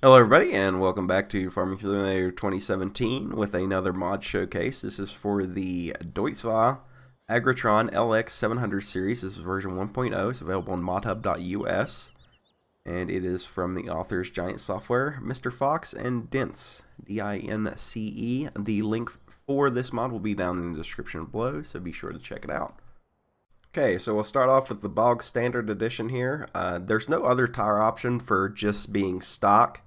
Hello everybody and welcome back to Farming Simulator 2017 with another mod showcase. This is for the Deutz Fahr Agrotron LX700 series. This is version 1.0. It's available on modhub.us and it is from the authors Giant Software, Mr. Fox, and Dince, D-I-N-C-E. The link for this mod will be down in the description below, so be sure to check it out. Okay, so we'll start off with the Bog Standard Edition here. There's no other tire option for just being stock.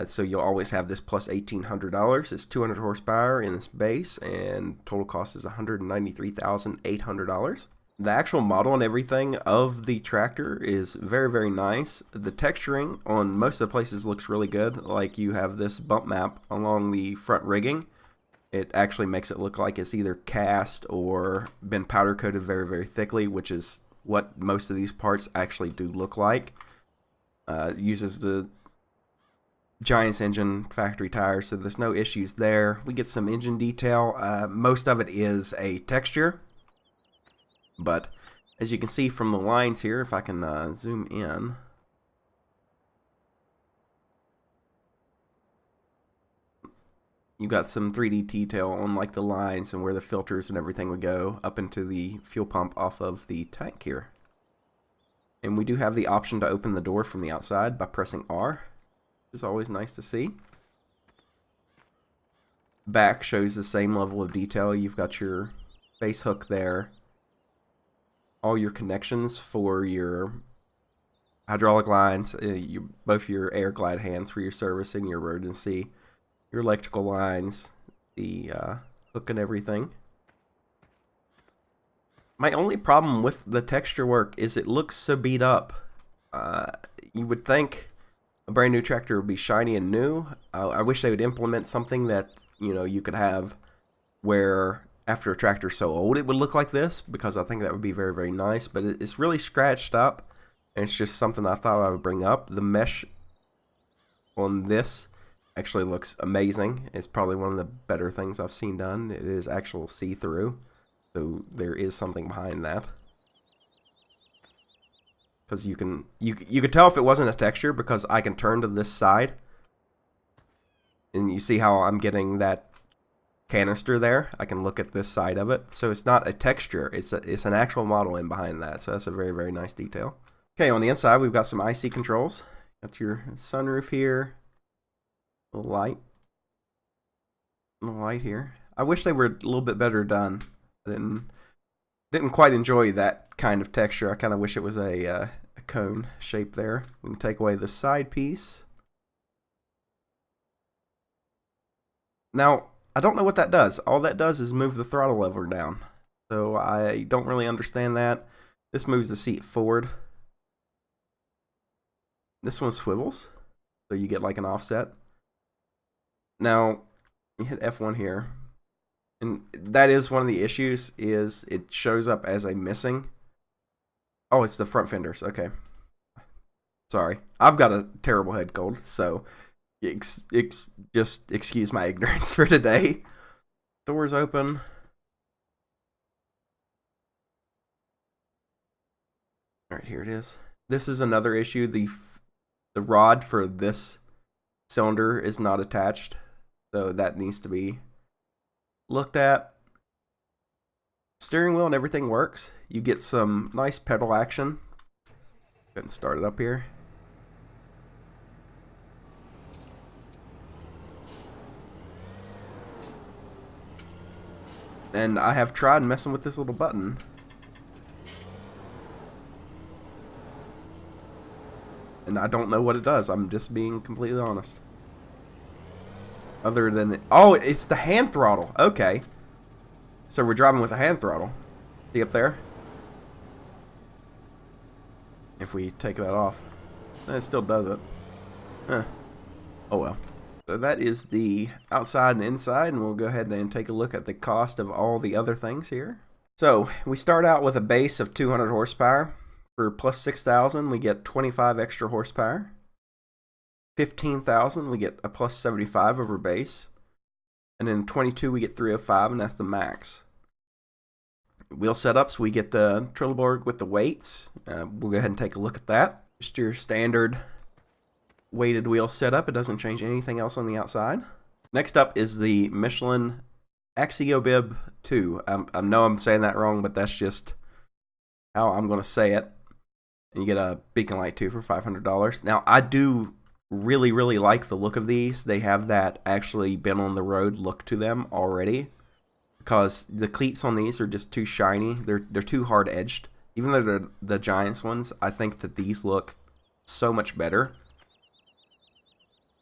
So you'll always have this plus $1,800. It's 200 horsepower in its base, and total cost is $193,800. The actual model and everything of the tractor is very, very nice. The texturing on most of the places looks really good. Like you have this bump map along the front rigging. It actually makes it look like it's either cast or been powder coated very, very thickly, which is what most of these parts actually do look like. It uses the Giant's engine factory tires, so there's no issues there. We get some engine detail. Most of it is a texture, but as you can see from the lines here, if I can zoom in, you got some 3D detail on like the lines and where the filters and everything would go up into the fuel pump off of the tank here. And we do have the option to open the door from the outside by pressing R. Is always nice to see. Back shows the same level of detail. You've got your base hook there, all your connections for your hydraulic lines, both your air glide hands for your service and your emergency, your electrical lines, the hook and everything. My only problem with the texture work is it looks so beat up. You would think a brand new tractor would be shiny and new. I wish they would implement something that, you know, you could have where after a tractor's so old it would look like this, because I think that would be very, very nice. But it's really scratched up, and it's just something I thought I would bring up. The mesh on this actually looks amazing. It's probably one of the better things I've seen done. It is actual see-through, so there is something behind that. Because you could tell if it wasn't a texture, because I can turn to this side and you see how I'm getting that canister there. I can look at this side of it, so it's not a texture, it's an actual model in behind that. So that's a very, very nice detail. Okay, on the inside we've got some IC controls. Got your sunroof here, the light here. I wish they were a little bit better done. I didn't quite enjoy that kind of texture. I kind of wish it was a cone shape there. We can take away the side piece. Now, I don't know what that does. All that does is move the throttle lever down. So I don't really understand that. This moves the seat forward. This one swivels, so you get like an offset. Now, you hit F1 here. And that is one of the issues, is it shows up as a missing. Oh, it's the front fenders. Okay. Sorry. I've got a terrible head cold, so just excuse my ignorance for today. Doors open. All right, here it is. This is another issue. The rod for this cylinder is not attached, so that needs to be looked at. Steering wheel and everything works. You get some nice pedal action. Go ahead and start it up here. And I have tried messing with this little button. And I don't know what it does. I'm just being completely honest. Other than oh, it's the hand throttle. Okay. So we're driving with a hand throttle. See up there? If we take that off, it still does it. Oh well. So that is the outside and inside, and we'll go ahead and take a look at the cost of all the other things here. So we start out with a base of 200 horsepower. For plus 6,000, we get 25 extra horsepower. 15,000, we get a plus 75 over base. And then 22, we get 305, and that's the max. Wheel setups, we get the Trelleborg with the weights. We'll go ahead and take a look at that. Just your standard weighted wheel setup. It doesn't change anything else on the outside. Next up is the Michelin Axiobib 2. I know I'm saying that wrong, but that's just how I'm going to say it. And you get a beacon light too for $500. Now, I do really, really like the look of these. They have that actually been on the road look to them already, because the cleats on these are just too shiny. They're too hard edged. Even though they're the Giants ones, I think that these look so much better.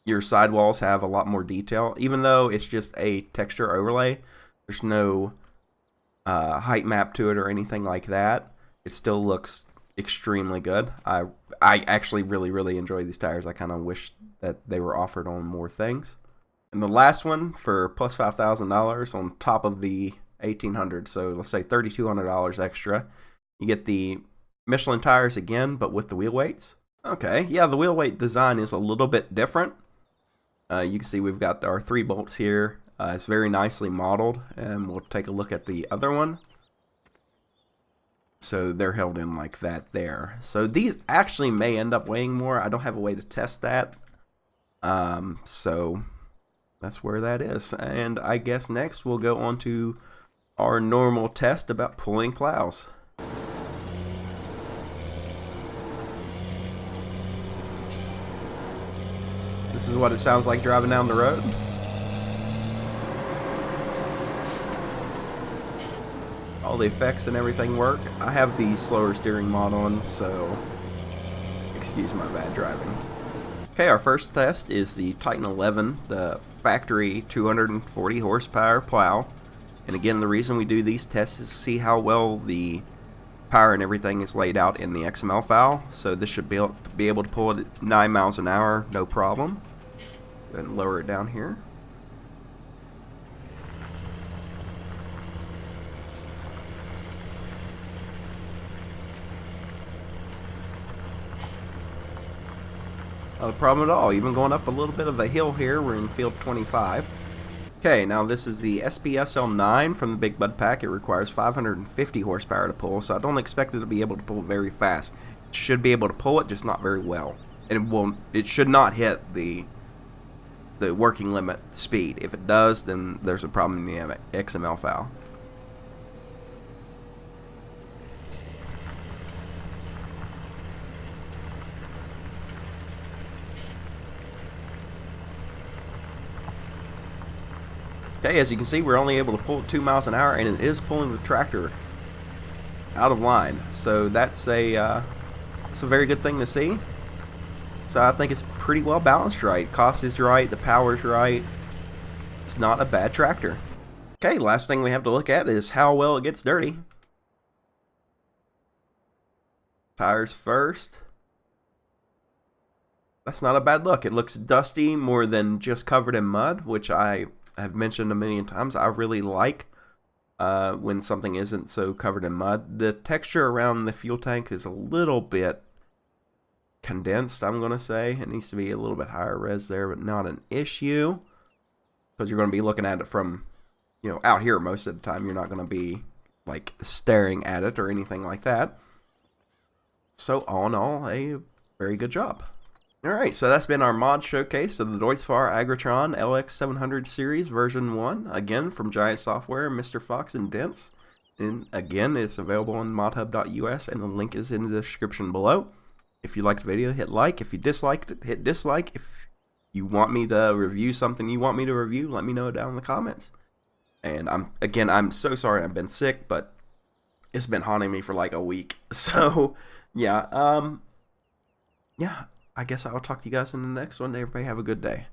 Your sidewalls have a lot more detail, even though it's just a texture overlay. There's no height map to it or anything like that. It still looks extremely good. I actually really enjoy these tires. I kind of wish that they were offered on more things. And the last one for plus $5,000 on top of the $1,800, so let's say $3,200 extra. You get the Michelin tires again, but with the wheel weights. Okay, yeah, the wheel weight design is a little bit different. You can see we've got our 3 bolts here. It's very nicely modeled, and we'll take a look at the other one. So they're held in like that there. So these actually may end up weighing more. I don't have a way to test that. So that's where that is. And I guess next we'll go on to our normal test about pulling plows. This is what it sounds like driving down the road. All the effects and everything work. I have the slower steering mod on, so excuse my bad driving. Okay, our first test is the Titan 11, the factory 240 horsepower plow. And again, the reason we do these tests is to see how well the power and everything is laid out in the XML file. So this should be able to pull it at 9 miles an hour, no problem. Go ahead and lower it down here. Not a problem at all. Even going up a little bit of a hill here, we're in field 25. Okay, now this is the SPSL9 from the Big Bud Pack. It requires 550 horsepower to pull, so I don't expect it to be able to pull very fast. It should be able to pull it, just not very well. And it should not hit the working limit speed. If it does, then there's a problem in the XML file. Okay, as you can see, we're only able to pull 2 miles an hour, and it is pulling the tractor out of line. So that's a very good thing to see. So I think it's pretty well balanced right. Cost is right, the power's right. It's not a bad tractor. Okay, last thing we have to look at is how well it gets dirty. Tires first. That's not a bad look. It looks dusty more than just covered in mud, which I have mentioned a million times. I really like when something isn't so covered in mud. The texture around the fuel tank is a little bit condensed, I'm going to say. It needs to be a little bit higher res there, but not an issue, because you're going to be looking at it from, you know, out here most of the time. You're not going to be like staring at it or anything like that. So all in all, a very good job. Alright, so that's been our mod showcase of the Deutz Fahr Agrotron LX700 series version 1, again from Giant Software, Mr. Fox, and Dince. And again, it's available on modhub.us, and the link is in the description below. If you liked the video, hit like. If you disliked it, hit dislike. If you want me to review something you want me to review, let me know down in the comments. And I'm so sorry I've been sick, but it's been haunting me for like a week. So, yeah, I guess I'll talk to you guys in the next one. Everybody have a good day.